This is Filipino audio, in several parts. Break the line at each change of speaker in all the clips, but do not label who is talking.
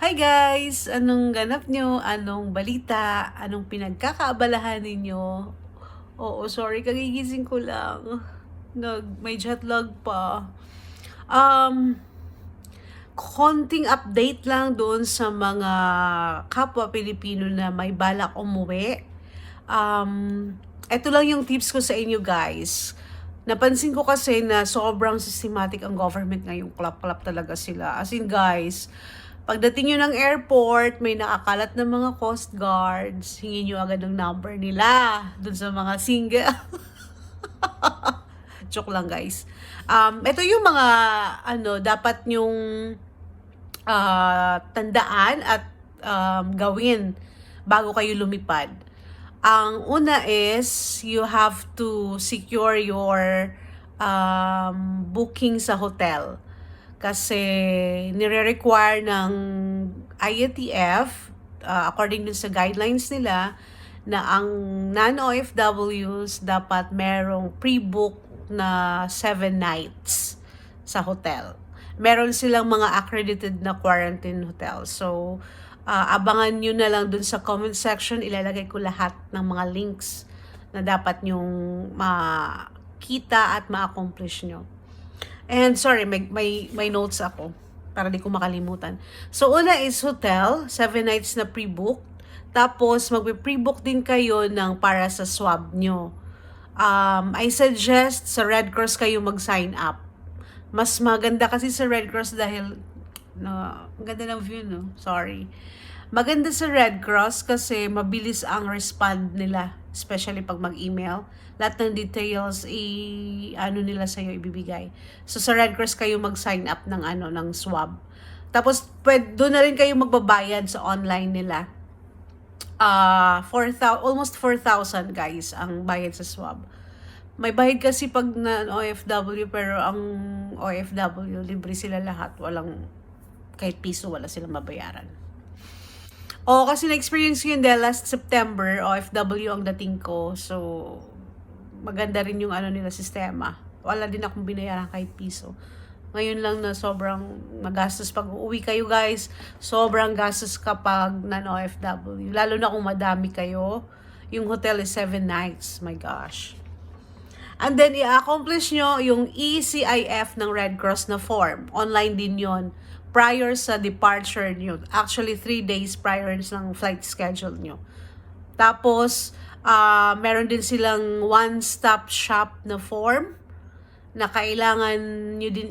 Hi guys! Anong ganap nyo? Anong balita? Anong pinagkakaabalahan ninyo? Oo, sorry, kagigising ko lang. May jet lag pa. Um, Konting update lang doon sa mga kapwa Pilipino na may balak umuwi. Ito lang yung tips ko sa inyo guys. Napansin ko kasi na sobrang systematic ang government ngayon. Klap-klap talaga sila. As in guys, pagdating nyo ng airport, may nakakalat na mga coast guards. Hingin nyo agad ng number nila. Doon sa mga single. Joke lang guys. Ito yung mga dapat nyong tandaan at gawin bago kayo lumipad. Ang una is you have to secure your booking sa hotel. Kasi nire-require ng IATF, according dun sa guidelines nila, na ang non-OFWs dapat merong pre-book na 7 nights sa hotel. Meron silang mga accredited na quarantine hotel. So, abangan nyo na lang dun sa comment section. Ilalagay ko lahat ng mga links na dapat nyong makita at ma-accomplish nyo. And sorry, may notes ako para di ko makalimutan. So, una is hotel, 7 nights na pre-book. Tapos, magpe-pre-book din kayo ng para sa swab nyo. I suggest sa Red Cross kayo mag-sign up. Mas maganda kasi sa Red Cross dahil ang ganda ng view, no? Sorry. Maganda sa Red Cross kasi mabilis ang respond nila, especially pag mag-email. Lahat ng details nila sa'yo ibibigay. So sa Red Cross kayo mag-sign up ng swab. Tapos doon na rin kayo magbabayad sa online nila. Almost 4,000 guys ang bayad sa swab. May bayad kasi pag na OFW, pero ang OFW libre sila lahat, walang kahit piso wala silang mabayaran. Kasi na-experience ko yun dahil last September, OFW ang dating ko. So, maganda rin yung nila sistema. Wala din akong binayaran kahit piso. Ngayon lang na sobrang magastos pag uuwi kayo guys. Sobrang gastos kapag non-OFW. Lalo na kung madami kayo. Yung hotel is 7 nights. My gosh. And then, i-accomplish nyo yung ECIF ng Red Cross na form. Online din yon prior sa departure nyo. Actually, 3 days prior ng flight schedule nyo. Tapos, meron din silang one-stop shop na form na kailangan nyo din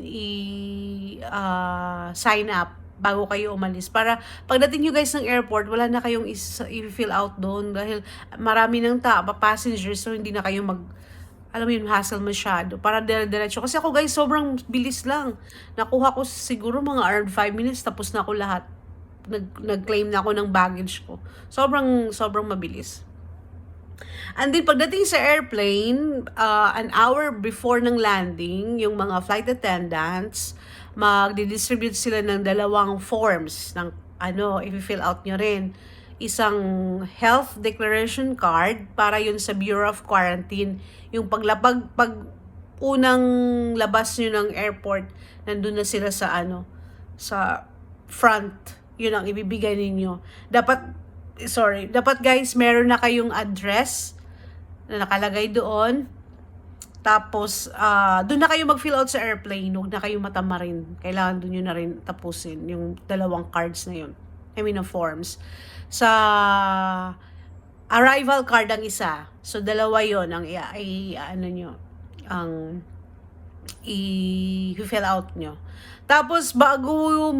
sign up bago kayo umalis. Para pagdating nyo guys ng airport, wala na kayong i-fill out doon dahil marami ng passengers, so hindi na kayo alam mo yun, hassle masyado. Para dire-diretso. Kasi ako guys, sobrang bilis lang. Nakuha ko siguro mga around 5 minutes, tapos na ako lahat. Nag-claim na ako ng baggage ko. Sobrang mabilis. And then, pagdating sa airplane, an hour before ng landing, yung mga flight attendants, magdi-distribute sila ng 2 forms ng i-fill out nyo rin. Isang health declaration card para yun sa Bureau of Quarantine. Yung pag unang labas nyo ng airport, nandun na sila sa sa front. Yun ang ibibigay ninyo. Dapat guys, meron na kayong address na nakalagay doon. Tapos, doon na kayo mag-fill out sa airplane. Huwag na kayo matamarin. Kailangan doon nyo na rin tapusin yung 2 cards na yun. Na forms. Sa arrival card ang isa. So, 2 yon ang i-fill out nyo. Tapos, bago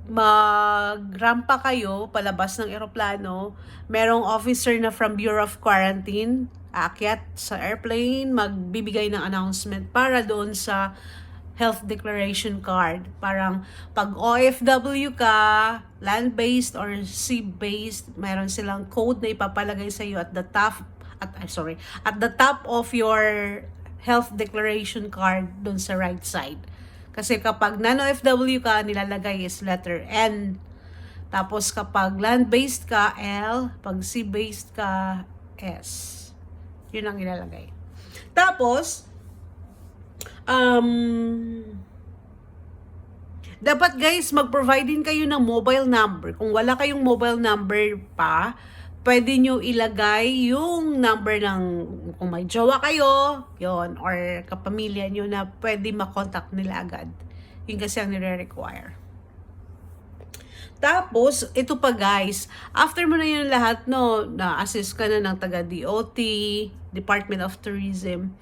magrampa kayo palabas ng eroplano, merong officer na from Bureau of Quarantine aakyat sa airplane, magbibigay ng announcement para doon sa health declaration card. Parang pag OFW ka, land-based or sea-based, meron silang code na ipapalagay sa iyo at the top of your health declaration card doon sa right side. Kasi kapag non-OFW ka, nilalagay is letter N. Tapos kapag land-based ka, L. Pag sea-based ka, S. Yun ang ilalagay. Tapos, Dapat guys, mag-provide din kayo ng mobile number. Kung wala kayong mobile number pa, pwede nyo ilagay yung number ng, kung may jowa kayo, yon or kapamilya nyo na pwede makontak nila agad. Yun kasi ang nire-require. Tapos, ito pa guys, after mo na yun lahat, no, na-assist ka na ng taga-DOT, Department of Tourism,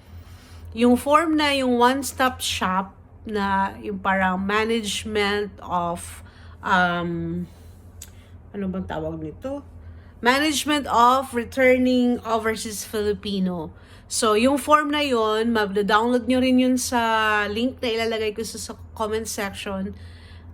yung form na yung one-stop shop, na yung parang management of, ano bang tawag nito? Management of Returning Overseas Filipino. So, yung form na yun, ma-download nyo rin yun sa link na ilalagay ko sa comment section.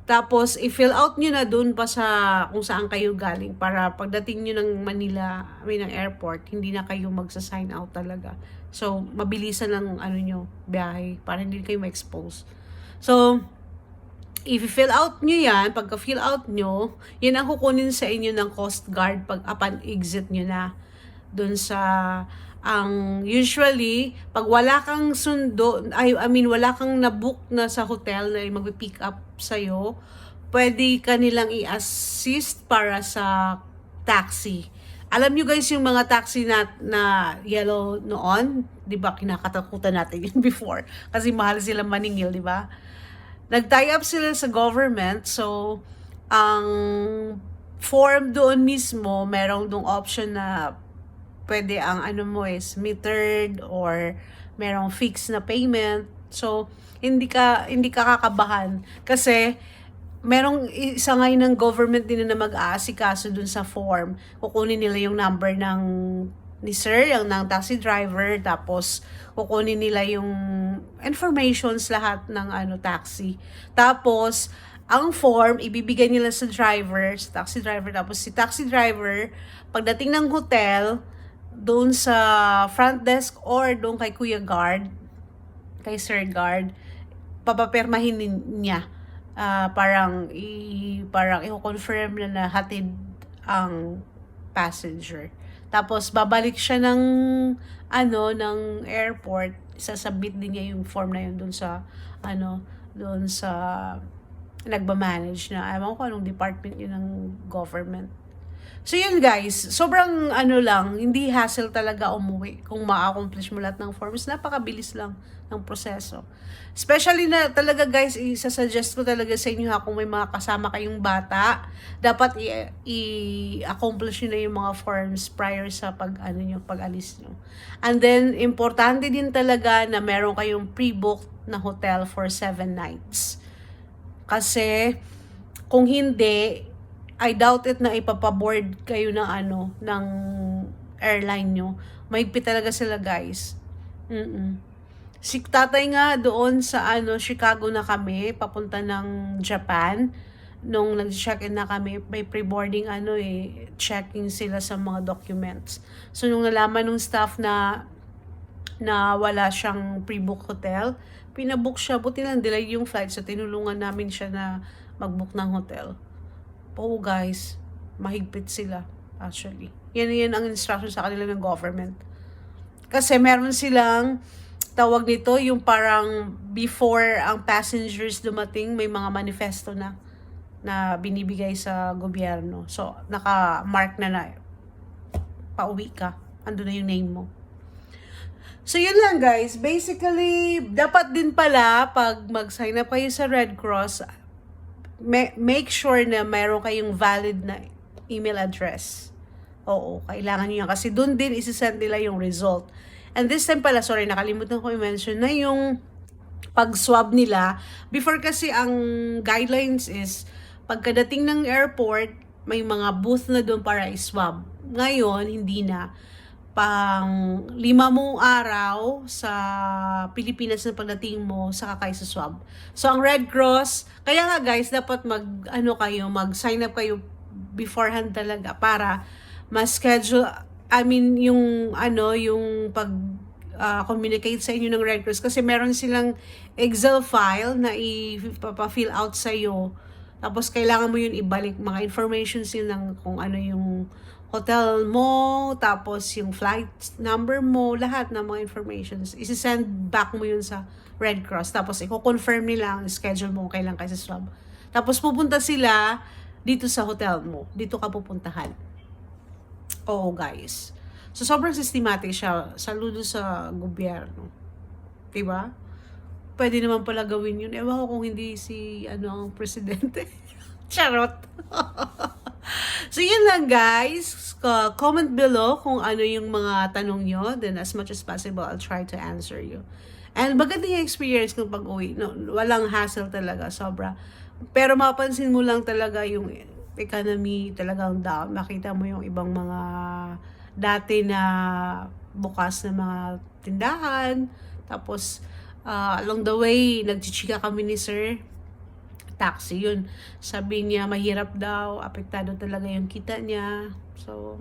Tapos, i-fill out nyo na dun pa sa kung saan kayo galing para pagdating nyo ng Manila, ng airport, hindi na kayo magsa-sign out talaga. So, mabilisan ng nyo, biyahe para hindi kayo ma-expose. So, if i-fill out nyo yan, pagka-fill out nyo, yan ang kukunin sa inyo ng Coast Guard upon exit nyo na dun sa usually, pag wala kang sundo, wala kang na-book na sa hotel na mag-pick up sa'yo, pwede ka nilang i-assist para sa taxi. Alam nyo guys, yung mga taxi na yellow noon, di ba, kinakatakutan natin yun before. Kasi mahal sila maningil, di ba? Nag-tie up sila sa government, so, ang form doon mismo, merong dong option na pwede ang mo is metered or merong fixed na payment. So, hindi ka kakabahan. Kasi, merong isa ngayon ng government din na mag-aasikaso dun sa form. Kukunin nila yung number ni sir, yung ng taxi driver, tapos kukunin nila yung informations lahat ng taxi. Tapos, ang form, ibibigay nila sa driver, sa taxi driver, tapos si taxi driver, pagdating ng hotel, doon sa front desk or doon kay Kuya Guard, kay Sir Guard, papapermahin niya. Parang i-confirm na hatid ang passenger. Tapos babalik siya ng airport, isasubmit din niya yung form na yun doon sa nagba-manage na, ewan ko anong department yun ng government. So yun guys, sobrang lang, hindi hassle talaga umuwi kung ma-accomplish mo lahat ng forms. Napakabilis lang ng proseso. Especially na talaga guys, isa-suggest ko talaga sa inyo kung may mga kasama kayong bata, dapat i-accomplish nyo na yung mga forms prior sa pag-alis nyo. And then, importante din talaga na meron kayong pre-booked na hotel for 7 nights. Kasi, kung hindi, I doubt it na ipapaboard kayo ng airline nyo. Mahigpit talaga sila guys. Si tatay nga doon sa Chicago na kami, papunta ng Japan. Nung nag-check-in na kami, may pre-boarding checking sila sa mga documents. So nung nalaman ng staff na wala siyang pre-book hotel, pinabook siya. Buti lang delay yung flight, so tinulungan namin siya na mag-book ng hotel. Oh guys, mahigpit sila actually. Yan ang instruction sa kanila ng government. Kasi meron silang tawag nito, yung parang before ang passengers dumating, may mga manifesto na binibigay sa gobyerno. So, naka-mark na pauwi ka. Ando na yung name mo. So, yun lang guys. Basically, dapat din pala, pag mag-sign up kayo sa Red Cross, make sure na mayroon kayong valid na email address. Oo, kailangan nyo yan. Kasi doon din isi-send nila yung result. And this time pala, sorry, nakalimutan ko i-mention na yung pag-swab nila. Before kasi ang guidelines is, pagkadating ng airport, may mga booth na doon para i-swab. Ngayon, hindi na. Pang 5 mong araw sa Pilipinas na pagdating mo, saka kayo sa swab. So, ang Red Cross, kaya nga guys, dapat mag-sign up kayo beforehand talaga para ma-schedule, yung pag-communicate sa inyo ng Red Cross. Kasi meron silang Excel file na ipapafill out sa'yo. Tapos, kailangan mo yun ibalik. Mga informations yun ng kung ano yung hotel mo, tapos yung flight number mo, lahat ng mga informations. Isi-send back mo yun sa Red Cross. Tapos, i-confirm nila ang schedule mo kailan kayo sa swab. Tapos pupunta sila dito sa hotel mo. Dito ka pupuntahan. Oo, guys. So, sobrang systematic siya. Saludo sa gobyerno. Diba? Pwede naman pala gawin yun. Ewan ko kung hindi si, ang presidente. Charot. So, yun lang, guys. Comment below kung ano yung mga tanong nyo. Then, as much as possible, I'll try to answer you. And maganda yung experience kung pag-uwi. No, walang hassle talaga. Sobra. Pero mapansin mo lang talaga yung economy talagang down. Makita mo yung ibang mga dati na bukas na mga tindahan. Tapos, along the way, nagchichika kami ni Sir. Taxi yun. Sabi niya, mahirap daw. Apektado talaga yung kita niya. So,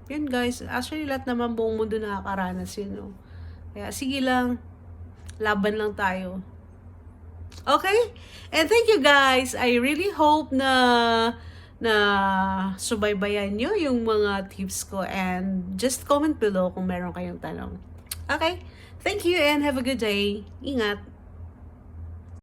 yun guys. Actually, lahat naman buong mundo nakakaranas yun. No? Kaya, sige lang. Laban lang tayo. Okay? And thank you guys. I really hope na subaybayan nyo yung mga tips ko, and just comment below kung meron kayong tanong. Okay? Thank you and have a good day. Ingat!